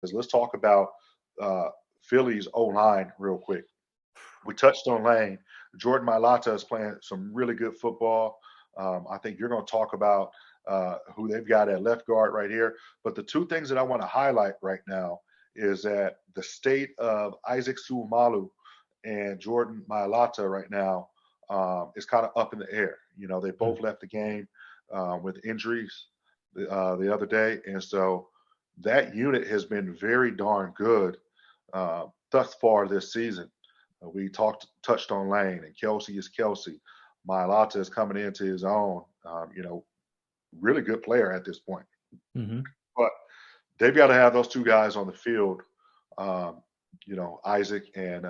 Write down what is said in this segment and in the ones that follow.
let's talk about Philly's O-line real quick. We touched on Lane. Jordan Mailata is playing some really good football. I think you're going to talk about who they've got at left guard right here. But the two things that I want to highlight right now is that the state of Isaac Suumalu and Jordan Mailata right now is kind of up in the air. You know, they both left the game with injuries the other day. And so that unit has been very darn good thus far this season. We touched on Lane, and Kelsey is Kelsey. Mailata is coming into his own. Really good player at this point. Mm-hmm. But they've got to have those two guys on the field, Isaac and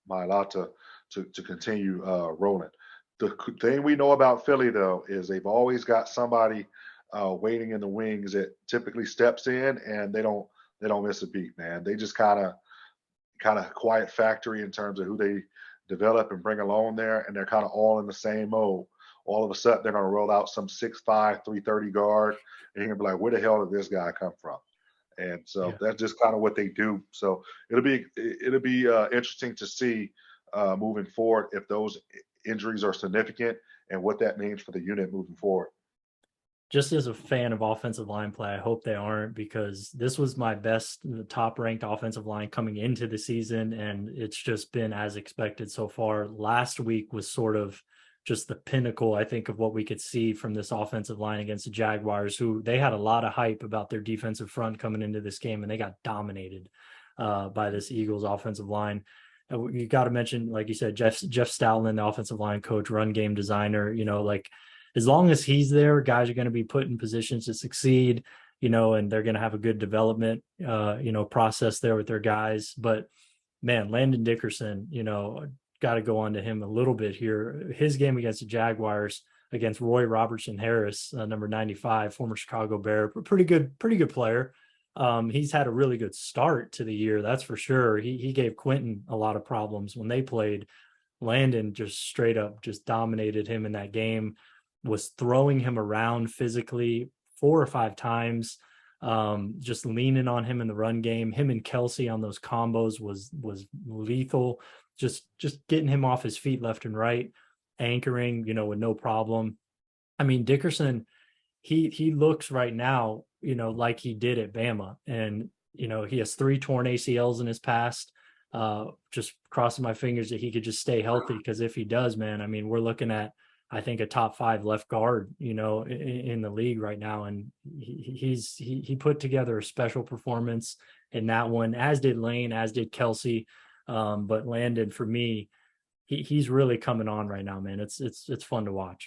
Mailata, to continue rolling. The thing we know about Philly, though, is they've always got somebody waiting in the wings that typically steps in, and they don't miss a beat, man. They just kind of quiet factory in terms of who they develop and bring along there, and they're kind of all in the same mode. All of a sudden, they're going to roll out some 6'5", 330 guard, and you're going to be like, where the hell did this guy come from? And so that's just kind of what they do. So it'll be interesting to see moving forward if those injuries are significant and what that means for the unit moving forward. Just as a fan of offensive line play, I hope they aren't, because this was my best, top ranked offensive line coming into the season, and it's just been as expected so far. Last week was sort of just the pinnacle, I think, of what we could see from this offensive line against the Jaguars, who they had a lot of hype about their defensive front coming into this game, and they got dominated by this Eagles offensive line. You got to mention, like you said, Jeff Stoutland, the offensive line coach, run game designer, as long as he's there, guys are going to be put in positions to succeed, and they're going to have a good development, process there with their guys. But man, Landon Dickerson, got to go on to him a little bit here. His game against the Jaguars, against Roy Robertson Harris, number 95, former Chicago Bear, pretty good player. He's had a really good start to the year, that's for sure. He gave Quentin a lot of problems when they played. Landon just straight up just dominated him in that game, was throwing him around physically 4 or 5 times, just leaning on him in the run game. Him and Kelsey on those combos was lethal, just getting him off his feet left and right, anchoring, with no problem. I mean, Dickerson, he looks right now, like he did at Bama. And, he has 3 torn ACLs in his past. Just crossing my fingers that he could just stay healthy, because if he does, man, I mean, we're looking at, I think, a top 5 left guard, in the league right now. And he put together a special performance in that one, as did Lane, as did Kelsey. But Landon, for me, he's really coming on right now, man. It's fun to watch.